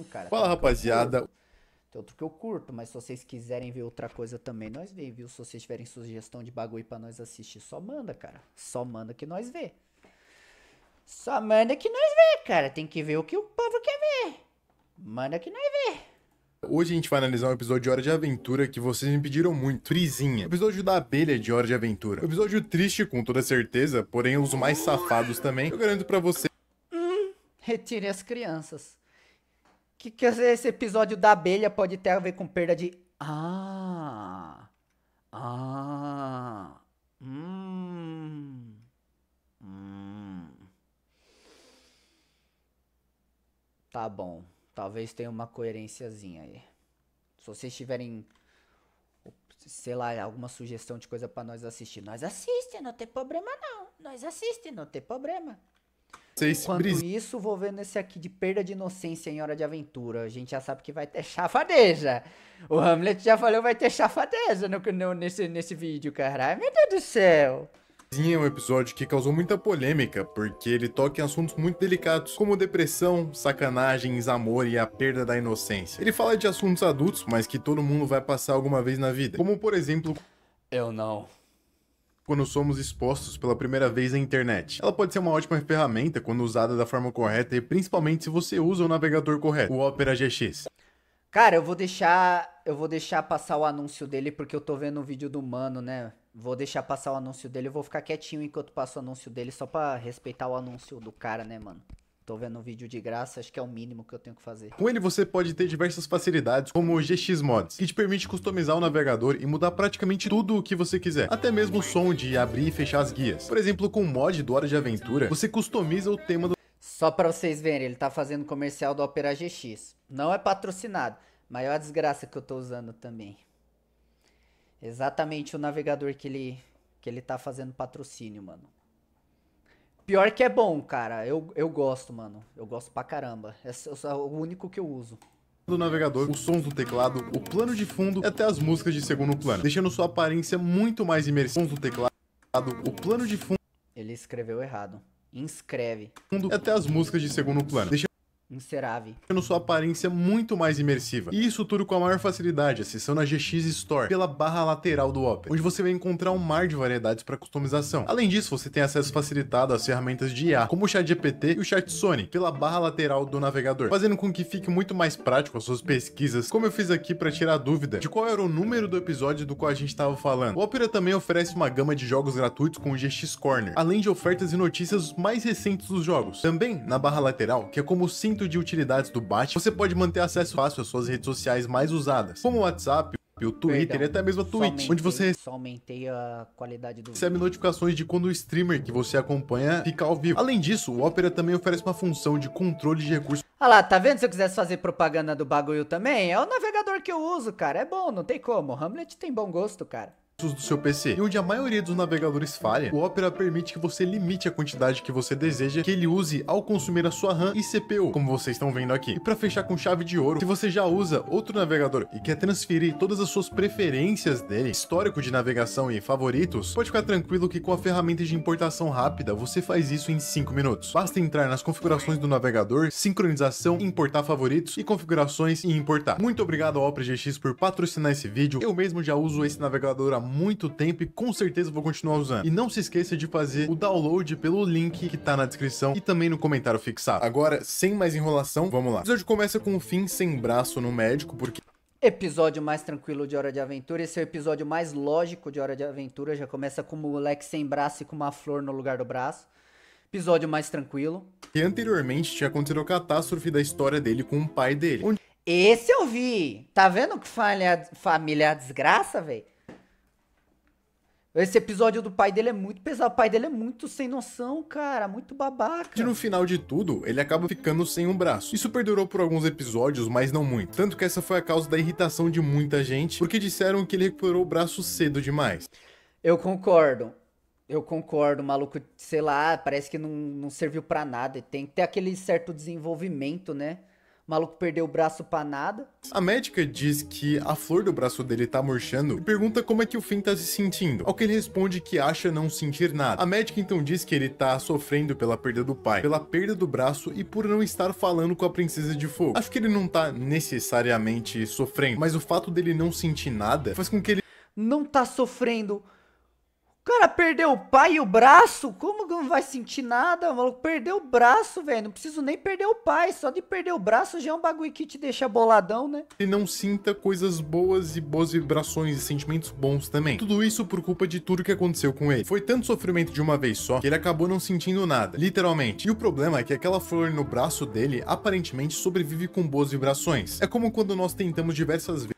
Cara. Fala, rapaziada. Tem outro que eu curto, mas se vocês quiserem ver outra coisa também, nós vê, viu? Se vocês tiverem sugestão de bagulho pra nós assistir, só manda, cara. Só manda que nós vê. Só manda que nós vê, cara. Tem que ver o que o povo quer ver. Manda que nós vê. Hoje a gente vai analisar um episódio de Hora de Aventura que vocês me pediram muito. Frizinha. Episódio da abelha de Hora de Aventura. Episódio triste, com toda certeza, porém os mais safados também. Eu garanto pra você. Retire as crianças. Que esse episódio da abelha pode ter a ver com perda de... Ah. Ah. Hum. Tá bom. Talvez tenha uma coerênciazinha aí. Se vocês tiverem, sei lá, alguma sugestão de coisa pra nós assistir, nós assistem, não tem problema não. Nós assistem, não tem problema. Enquanto isso, vou vendo esse aqui de perda de inocência em Hora de Aventura. A gente já sabe que vai ter chafadeja. O Hamlet já falou que vai ter chafadeja nesse vídeo, caralho. Meu Deus do céu. É um episódio que causou muita polêmica, porque ele toca em assuntos muito delicados, como depressão, sacanagens, amor e a perda da inocência. Ele fala de assuntos adultos, mas que todo mundo vai passar alguma vez na vida, como por exemplo... Eu não. Quando somos expostos pela primeira vez à internet. Ela pode ser uma ótima ferramenta quando usada da forma correta e principalmente se você usa o navegador correto, o Opera GX. Cara, eu vou deixar passar o anúncio dele porque eu tô vendo o vídeo do mano, né? Vou deixar passar o anúncio dele, eu vou ficar quietinho enquanto passa o anúncio dele só pra respeitar o anúncio do cara, né, mano? Tô vendo um vídeo de graça, acho que é o mínimo que eu tenho que fazer. Com ele você pode ter diversas facilidades, como o GX Mods, que te permite customizar o navegador e mudar praticamente tudo o que você quiser, até mesmo o som de abrir e fechar as guias. Por exemplo, com o mod do Hora de Aventura, você customiza o tema do... Só pra vocês verem, ele tá fazendo comercial do Opera GX. Não é patrocinado, mas é a desgraça que eu tô usando também. Exatamente o navegador que ele tá fazendo patrocínio, mano. Pior que é bom, cara. Eu gosto, mano. Eu gosto pra caramba. É o único que eu uso. Do navegador, os sons do teclado, o plano de fundo e até as músicas de segundo plano, deixando sua aparência muito mais imersiva. Sons do teclado, o plano de fundo... Ele escreveu errado. Inscreve. E até as músicas de segundo plano, deixando Inserável. sua aparência muito mais imersiva. E isso tudo com a maior facilidade, acessando a GX Store pela barra lateral do Opera, onde você vai encontrar um mar de variedades para customização. Além disso, você tem acesso facilitado às ferramentas de IA, como o ChatGPT e o ChatSonic, pela barra lateral do navegador, fazendo com que fique muito mais prático as suas pesquisas, como eu fiz aqui para tirar a dúvida de qual era o número do episódio do qual a gente estava falando. O Opera também oferece uma gama de jogos gratuitos com o GX Corner, além de ofertas e notícias mais recentes dos jogos. Também, na barra lateral, que é como o cinto de utilidades do Batman, você pode manter acesso fácil às suas redes sociais mais usadas, como o WhatsApp, o Twitter e até mesmo a Twitch, onde você só aumentei a qualidade do recebe notificações de quando o streamer que você acompanha fica ao vivo. Além disso, o Opera também oferece uma função de controle de recursos. Ah lá, tá vendo? Se eu quisesse fazer propaganda do bagulho também, é o navegador que eu uso, cara. É bom, não tem como. Hamlet tem bom gosto, cara. Do seu PC. E onde a maioria dos navegadores falha, o Opera permite que você limite a quantidade que você deseja que ele use ao consumir a sua RAM e CPU, como vocês estão vendo aqui. E para fechar com chave de ouro, se você já usa outro navegador e quer transferir todas as suas preferências dele, histórico de navegação e favoritos, pode ficar tranquilo que com a ferramenta de importação rápida, você faz isso em 5 minutos. Basta entrar nas configurações do navegador, sincronização, importar favoritos e configurações e importar. Muito obrigado ao Opera GX por patrocinar esse vídeo. Eu mesmo já uso esse navegador há muito tempo e com certeza vou continuar usando. E não se esqueça de fazer o download pelo link que tá na descrição e também no comentário fixado. Agora, sem mais enrolação, vamos lá. O episódio começa com o Finn sem braço no médico, porque... Episódio mais tranquilo de Hora de Aventura. Esse é o episódio mais lógico de Hora de Aventura. Já começa com o moleque sem braço e com uma flor no lugar do braço. Episódio mais tranquilo. E anteriormente tinha acontecido a catástrofe da história dele com o pai dele. Onde... Esse eu vi. Tá vendo que família é a desgraça, velho? Esse episódio do pai dele é muito pesado. O pai dele é muito sem noção, cara. Muito babaca. E no final de tudo, ele acaba ficando sem um braço. Isso perdurou por alguns episódios, mas não muito. Tanto que essa foi a causa da irritação de muita gente, porque disseram que ele recuperou o braço cedo demais. Eu concordo. O maluco, sei lá, parece que não serviu pra nada. Tem que ter aquele certo desenvolvimento, né? O maluco perdeu o braço pra nada. A médica diz que a flor do braço dele tá murchando e pergunta como é que o Finn tá se sentindo, ao que ele responde que acha não sentir nada. A médica então diz que ele tá sofrendo pela perda do pai, pela perda do braço e por não estar falando com a Princesa de Fogo. Acho que ele não tá necessariamente sofrendo, mas o fato dele não sentir nada faz com que ele Não tá sofrendo. O cara perdeu o pai e o braço? Como que não vai sentir nada, maluco? Perdeu o braço, velho. Não preciso nem perder o pai. Só de perder o braço já é um bagulho que te deixa boladão, né? não sinta coisas boas e boas vibrações e sentimentos bons também. Tudo isso por culpa de tudo que aconteceu com ele. Foi tanto sofrimento de uma vez só que ele acabou não sentindo nada, literalmente. E o problema é que aquela flor no braço dele aparentemente sobrevive com boas vibrações. É como quando nós tentamos diversas vezes.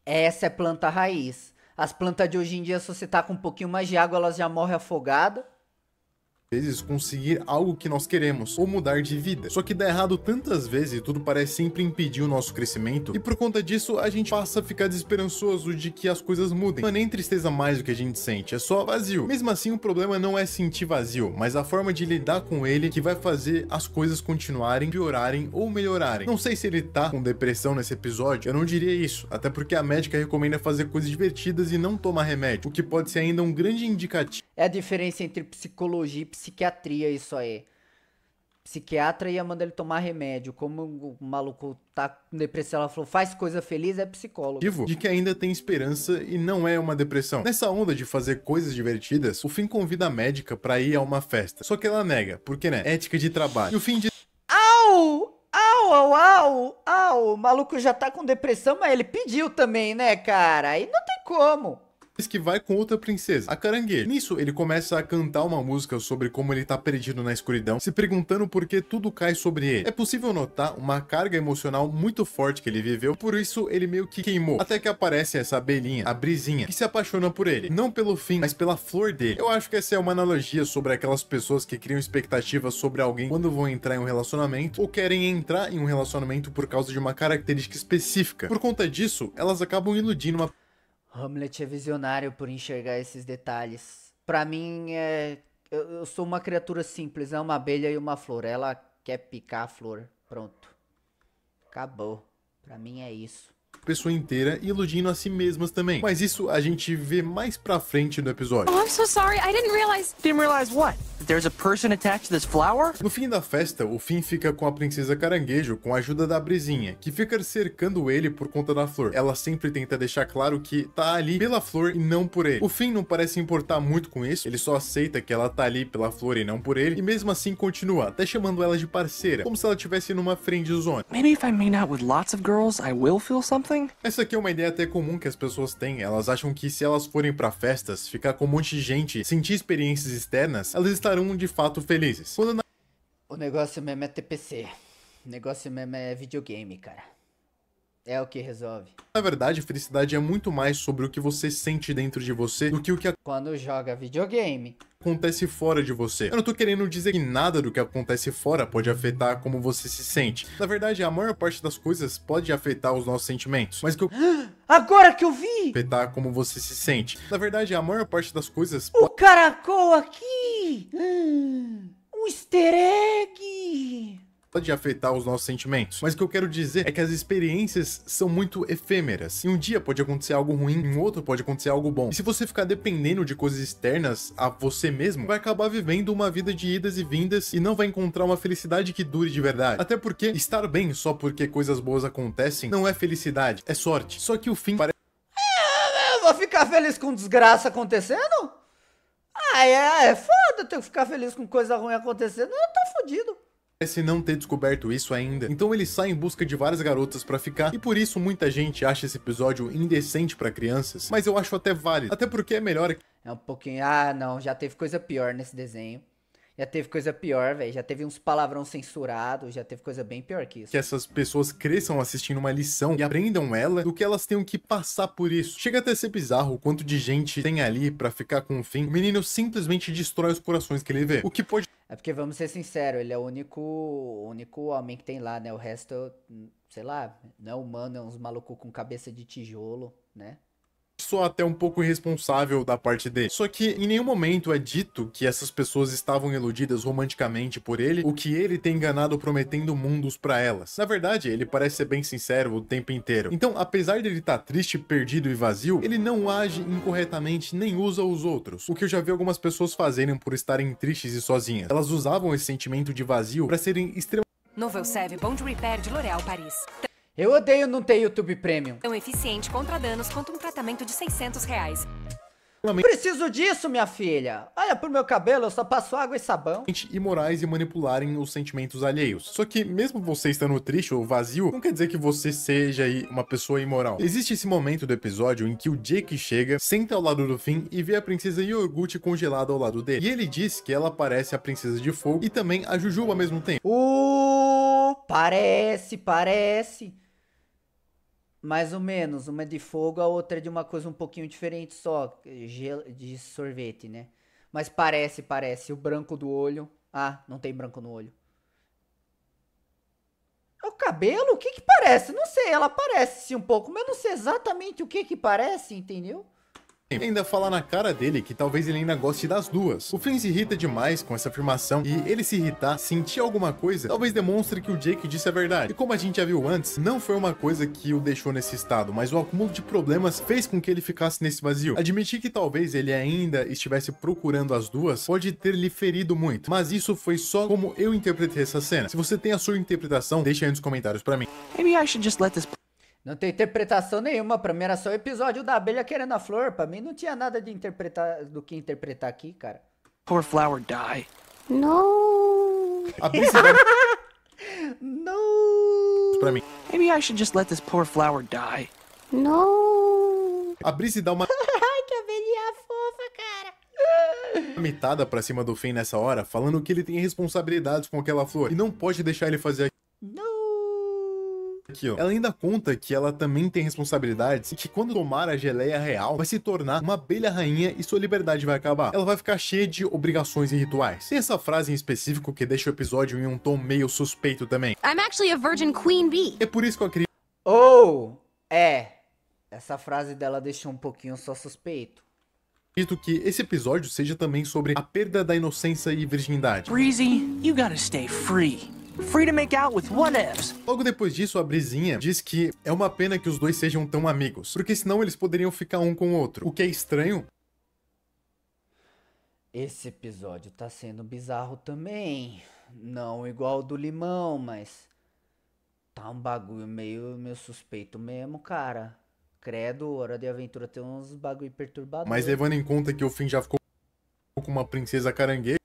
Essa é planta raiz. As plantas de hoje em dia, se você tá com um pouquinho mais de água, elas já morrem afogadas. Vezes conseguir algo que nós queremos ou mudar de vida. Só que dá errado tantas vezes e tudo parece sempre impedir o nosso crescimento, e por conta disso a gente passa a ficar desesperançoso de que as coisas mudem. Não é nem tristeza mais do que a gente sente, é só vazio. Mesmo assim, o problema não é sentir vazio, mas a forma de lidar com ele que vai fazer as coisas continuarem, piorarem ou melhorarem. Não sei se ele tá com depressão nesse episódio, eu não diria isso, até porque a médica recomenda fazer coisas divertidas e não tomar remédio, o que pode ser ainda um grande indicativo. É a diferença entre psicologia e psiquiatria, isso aí. Psiquiatra ia mandar ele tomar remédio. Como o maluco tá com depressão, ela falou, faz coisa feliz, é psicólogo. De que ainda tem esperança e não é uma depressão. Nessa onda de fazer coisas divertidas, o Finn convida a médica pra ir a uma festa. Só que ela nega, porque né, ética de trabalho. E o Finn diz: Au! Au, au, au, au. O maluco já tá com depressão, mas ele pediu também, né, cara? Aí não tem como. que vai com outra princesa, a Caranguejo. Nisso, ele começa a cantar uma música sobre como ele tá perdido na escuridão, se perguntando por que tudo cai sobre ele. É possível notar uma carga emocional muito forte que ele viveu, por isso ele meio que queimou. Até que aparece essa abelhinha, a Brisinha, que se apaixona por ele. Não pelo Finn, mas pela flor dele. Eu acho que essa é uma analogia sobre aquelas pessoas que criam expectativas sobre alguém quando vão entrar em um relacionamento, ou querem entrar em um relacionamento por causa de uma característica específica. Por conta disso, elas acabam iludindo uma Hamlet é visionário por enxergar esses detalhes. Pra mim, eu sou uma criatura simples, é uma abelha e uma flor. Ela quer picar a flor. Pronto. Acabou. Pra mim é isso. pessoa inteira e iludindo a si mesmas também. Mas isso a gente vê mais pra frente no episódio. Oh, I'm so sorry. I didn't realize. Didn't realize what? That there's a person attached to this flower? No fim da festa, o Finn fica com a princesa Caranguejo com a ajuda da Brisinha, que fica cercando ele por conta da flor. Ela sempre tenta deixar claro que tá ali pela flor e não por ele. O Finn não parece importar muito com isso, ele só aceita que ela tá ali pela flor e não por ele, e mesmo assim continua, até chamando ela de parceira, como se ela estivesse numa friend zone. Maybe if I made out with lots of girls, I will feel something? Essa aqui é uma ideia até comum que as pessoas têm. Elas acham que se elas forem pra festas, ficar com um monte de gente, sentir experiências externas, elas estarão de fato felizes. Quando na O negócio mesmo é TPC. O negócio mesmo é videogame, cara. É o que resolve. verdade, felicidade é muito mais sobre o que você sente dentro de você do que o que Quando joga videogame. acontece fora de você. Eu não tô querendo dizer que nada do que acontece fora pode afetar como você se sente. Na verdade, a maior parte das coisas pode afetar os nossos sentimentos. Mas que eu Agora que eu vi! afetar como você se sente. Na verdade, a maior parte das coisas O caracol aqui! Um easter egg! pode afetar os nossos sentimentos. Mas o que eu quero dizer é que as experiências são muito efêmeras. Em um dia pode acontecer algo ruim, em outro pode acontecer algo bom. E se você ficar dependendo de coisas externas a você mesmo, vai acabar vivendo uma vida de idas e vindas e não vai encontrar uma felicidade que dure de verdade. Até porque estar bem só porque coisas boas acontecem não é felicidade, é sorte. Só que o fim parece Eu vou ficar feliz com desgraça acontecendo? Ah, é foda ter que ficar feliz com coisa ruim acontecendo. Eu tô fudido. não ter descoberto isso ainda. Então ele sai em busca de várias garotas pra ficar, e por isso muita gente acha esse episódio indecente pra crianças, mas eu acho até válido, até porque é melhor É um pouquinho... Ah, não, já teve coisa pior nesse desenho. Já teve coisa pior, velho. Já teve uns palavrão censurados, já teve coisa bem pior que isso. que essas pessoas cresçam assistindo uma lição e aprendam ela do que elas tenham que passar por isso. Chega até a ser bizarro o quanto de gente tem ali pra ficar com o Finn. O menino simplesmente destrói os corações que ele vê, o que pode É porque, vamos ser sinceros, ele é o único homem que tem lá, né? O resto, sei lá, não é humano, é uns malucos com cabeça de tijolo, né? soa até um pouco irresponsável da parte dele. Só que em nenhum momento é dito que essas pessoas estavam iludidas romanticamente por ele, ou que ele tem enganado prometendo mundos pra elas. Na verdade, ele parece ser bem sincero o tempo inteiro. Então, apesar de ele estar triste, perdido e vazio, ele não age incorretamente nem usa os outros. O que eu já vi algumas pessoas fazerem por estarem tristes e sozinhas. Elas usavam esse sentimento de vazio pra serem extremamente... Novo Elseve Bond Repair de L'Oréal Paris. Eu odeio não ter YouTube Premium. Tão eficiente contra danos quanto um tratamento de R$600. Preciso disso, minha filha. Olha pro meu cabelo, eu só passo água e sabão. imorais e manipularem os sentimentos alheios. Só que mesmo você estando triste ou vazio, não quer dizer que você seja aí uma pessoa imoral. Existe esse momento do episódio em que o Jake chega, senta ao lado do Finn e vê a princesa Iogurte congelada ao lado dele. E ele diz que ela parece a princesa de fogo e também a Jujuba ao mesmo tempo. Parece. Mais ou menos, uma é de fogo, a outra é de uma coisa um pouquinho diferente só, de sorvete, né? Mas parece, o branco do olho. Ah, não tem branco no olho. O cabelo? O que que parece? Não sei, ela parece sim um pouco, mas eu não sei exatamente o que que parece, entendeu? E ainda fala na cara dele que talvez ele ainda goste das duas. O Finn se irrita demais com essa afirmação e ele se irritar, sentir alguma coisa, talvez demonstre que o Jake disse a verdade. E como a gente já viu antes, não foi uma coisa que o deixou nesse estado, mas o acúmulo de problemas fez com que ele ficasse nesse vazio. Admitir que talvez ele ainda estivesse procurando as duas pode ter lhe ferido muito, mas isso foi só como eu interpretei essa cena. Se você tem a sua interpretação, deixa aí nos comentários pra mim. Maybe I should just let this Não tem interpretação nenhuma, pra mim era só o episódio da abelha querendo a flor, pra mim não tinha nada de interpretar do que interpretar aqui, cara. poor flower die. A Brice dá Não. pra mim. Maybe I should just let this poor flower die. A Brice dá uma Ai, que abelhinha fofa, cara. mitada pra cima do Finn nessa hora, falando que ele tem responsabilidades com aquela flor e não pode deixar ele fazer Não. aquilo. Ela ainda conta que ela também tem responsabilidades e que quando tomar a geleia real, vai se tornar uma abelha rainha e sua liberdade vai acabar. Ela vai ficar cheia de obrigações e rituais. Tem essa frase em específico que deixa o episódio em um tom meio suspeito também. I'm actually a virgin queen bee. É por isso que eu acredito Essa frase dela deixou um pouquinho só suspeito. que esse episódio seja também sobre a perda da inocência e virgindade. Breezy, you gotta stay free. Free to make out with what-ifs. Logo depois disso, a Brisinha diz que é uma pena que os dois sejam tão amigos, porque senão eles poderiam ficar um com o outro. O que é estranho. Esse episódio tá sendo bizarro também. Não igual o do limão, mas tá um bagulho meio suspeito mesmo, cara. Credo, Hora de Aventura tem uns bagulho perturbador. Mas levando em conta que o Finn já ficou com uma princesa caranguejo,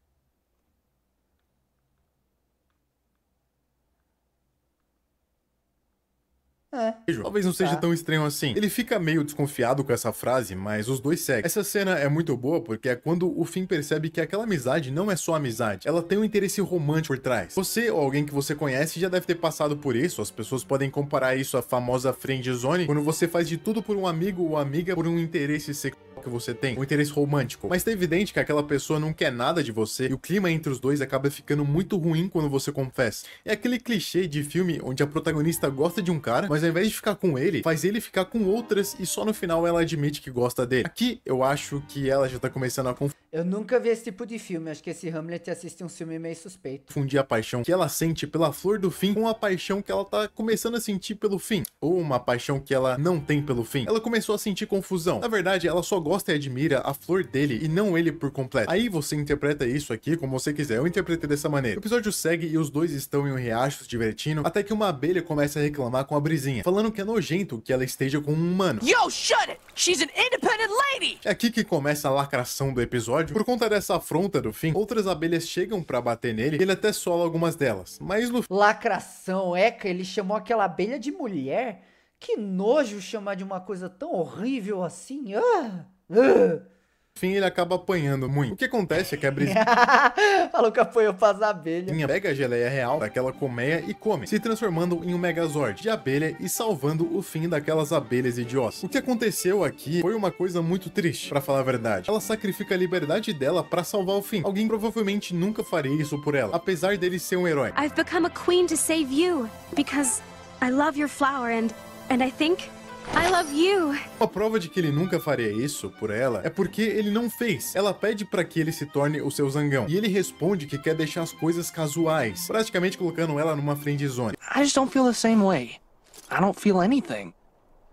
talvez não seja tão estranho assim. Ele fica meio desconfiado com essa frase, mas os dois seguem. Essa cena é muito boa porque é quando o Finn percebe que aquela amizade não é só amizade, ela tem um interesse romântico por trás. Você ou alguém que você conhece já deve ter passado por isso. As pessoas podem comparar isso à famosa friend zone, quando você faz de tudo por um amigo ou amiga por um interesse sexual que você tem, um interesse romântico. Mas tá evidente que aquela pessoa não quer nada de você e o clima entre os dois acaba ficando muito ruim quando você confessa. É aquele clichê de filme onde a protagonista gosta de um cara, mas ao invés de ficar com ele, faz ele ficar com outras e só no final ela admite que gosta dele. Aqui eu acho que ela já tá começando a Eu nunca vi esse tipo de filme, acho que esse Hamlet assiste um filme meio suspeito. confundir a paixão que ela sente pela flor do Finn com a paixão que ela tá começando a sentir pelo Finn, ou uma paixão que ela não tem pelo Finn. Ela começou a sentir confusão. Na verdade, ela só gosta e admira a flor dele e não ele por completo. Aí você interpreta isso aqui como você quiser. Eu interpretei dessa maneira. O episódio segue e os dois estão em um riacho se divertindo, até que uma abelha começa a reclamar com a Brisinha, falando que é nojento que ela esteja com um humano. Yo, shut it! She's an independent lady! É aqui que começa a lacração do episódio. Por conta dessa afronta do Finn, outras abelhas chegam pra bater nele e ele até sola algumas delas. Mas no Lacração, Eca, ele chamou aquela abelha de mulher? Que nojo chamar de uma coisa tão horrível assim. fim ele acaba apanhando muito. O que acontece é que a Brisinha Falou que apoiou pras abelhas. pega a geleia real daquela colmeia e come, se transformando em um Megazord de abelha e salvando o fim daquelas abelhas idiotas. O que aconteceu aqui foi uma coisa muito triste, pra falar a verdade. Ela sacrifica a liberdade dela pra salvar o fim. Alguém provavelmente nunca faria isso por ela, apesar dele ser um herói. I've become a queen to save you because I love your flower and I think I love you. A prova de que ele nunca faria isso por ela é porque ele não fez. Ela pede pra que ele se torne o seu zangão. E ele responde que quer deixar as coisas casuais, praticamente colocando ela numa friendzone. I just don't feel the same way. I don't feel anything.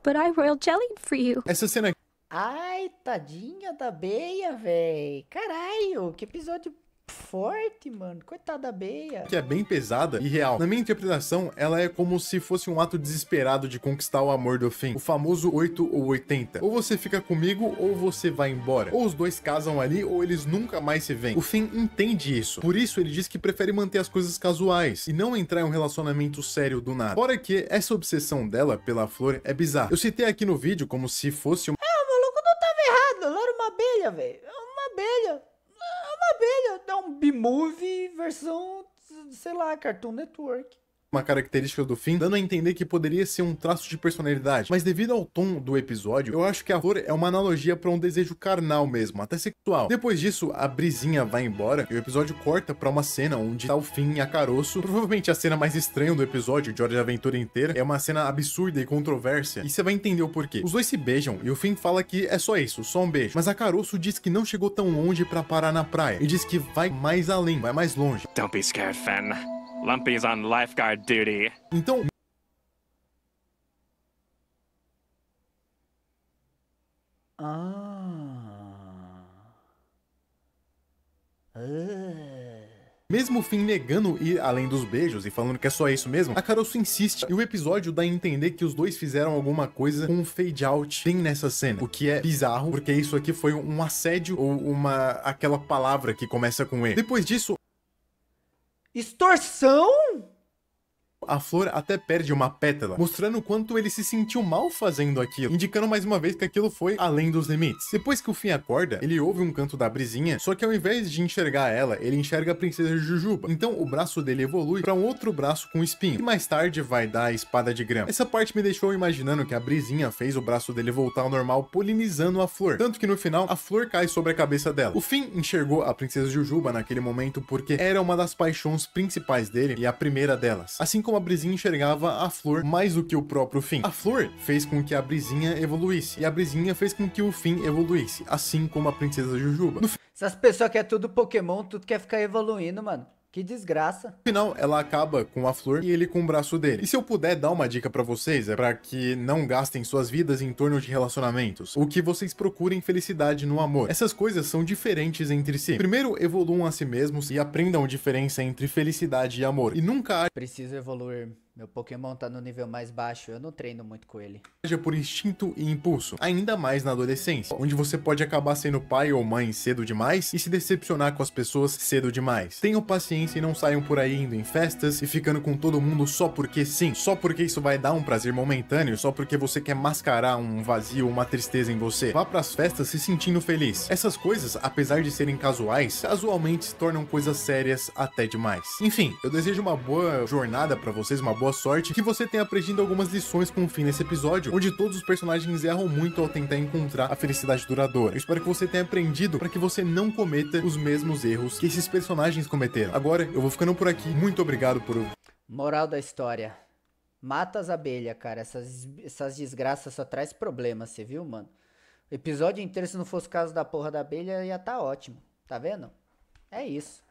But I royal jellied for you. Essa cena Ai, tadinha da Beia, véi. Caralho, que episódio forte, mano. Coitada da Beia. que é bem pesada e real. Na minha interpretação, ela é como se fosse um ato desesperado de conquistar o amor do Finn. O famoso 8 ou 80. Ou você fica comigo, ou você vai embora. Ou os dois casam ali, ou eles nunca mais se veem. O Finn entende isso. Por isso, ele diz que prefere manter as coisas casuais e não entrar em um relacionamento sério do nada. Fora que essa obsessão dela pela flor é bizarra. Eu citei aqui no vídeo como se fosse O maluco não tava errado. Ela era uma abelha, velho. É uma abelha. É uma abelha. É um B-movie versão, sei lá, Cartoon Network. uma característica do Finn, dando a entender que poderia ser um traço de personalidade. Mas devido ao tom do episódio, eu acho que a flor é uma analogia para um desejo carnal mesmo, até sexual. Depois disso, a Brisinha vai embora e o episódio corta para uma cena onde tá o Finn e a Caroço. Provavelmente a cena mais estranha do episódio, de Hora de Aventura inteira. É uma cena absurda e controversa. E você vai entender o porquê. Os dois se beijam e o Finn fala que é só isso, só um beijo. Mas a Caroço diz que não chegou tão longe para parar na praia. E diz que vai mais além, vai mais longe. Don't be scared, Finn. Lumpy's on lifeguard duty. Então, mesmo o Finn negando ir além dos beijos e falando que é só isso mesmo, a Caroço insiste e o episódio dá a entender que os dois fizeram alguma coisa com um fade out bem nessa cena. O que é bizarro, porque isso aqui foi um assédio ou aquela palavra que começa com E. Depois disso, Extorsão? a flor até perde uma pétala, mostrando o quanto ele se sentiu mal fazendo aquilo, indicando mais uma vez que aquilo foi além dos limites. Depois que o Finn acorda, ele ouve um canto da Brisinha, só que ao invés de enxergar ela, ele enxerga a princesa Jujuba. Então o braço dele evolui para um outro braço com espinho, e mais tarde vai dar a espada de grama. Essa parte me deixou imaginando que a Brisinha fez o braço dele voltar ao normal, polinizando a flor, tanto que no final a flor cai sobre a cabeça dela. O Finn enxergou a princesa Jujuba naquele momento porque era uma das paixões principais dele e a primeira delas, assim como a Brisinha enxergava a flor mais do que o próprio Finn. A flor fez com que a Brisinha evoluísse, e a Brisinha fez com que o Finn evoluísse, assim como a princesa Jujuba. No Essas pessoas que é tudo Pokémon, tudo quer ficar evoluindo, mano. Que desgraça. final, ela acaba com a flor e ele com o braço dele. E se eu puder dar uma dica pra vocês, é pra que não gastem suas vidas em torno de relacionamentos, ou que vocês procurem felicidade no amor. Essas coisas são diferentes entre si. Primeiro, evoluam a si mesmos e aprendam a diferença entre felicidade e amor. E nunca Preciso evoluir. Meu Pokémon tá no nível mais baixo. Eu não treino muito com ele. haja por instinto e impulso, ainda mais na adolescência, onde você pode acabar sendo pai ou mãe cedo demais e se decepcionar com as pessoas cedo demais. Tenham paciência e não saiam por aí indo em festas e ficando com todo mundo só porque sim, só porque isso vai dar um prazer momentâneo, só porque você quer mascarar um vazio, uma tristeza em você. Vá pras festas se sentindo feliz. Essas coisas, apesar de serem casuais, casualmente se tornam coisas sérias até demais. Enfim, eu desejo uma boa jornada pra vocês, uma boa sorte, que você tenha aprendido algumas lições com o Finn nesse episódio, onde todos os personagens erram muito ao tentar encontrar a felicidade duradoura. Eu espero que você tenha aprendido para que você não cometa os mesmos erros que esses personagens cometeram. Agora, eu vou ficando por aqui. Muito obrigado por... Moral da história. Mata as abelhas, cara. Essas desgraças só traz problemas, você viu, mano? O episódio inteiro, se não fosse o caso da porra da abelha, ia tá ótimo. Tá vendo? É isso.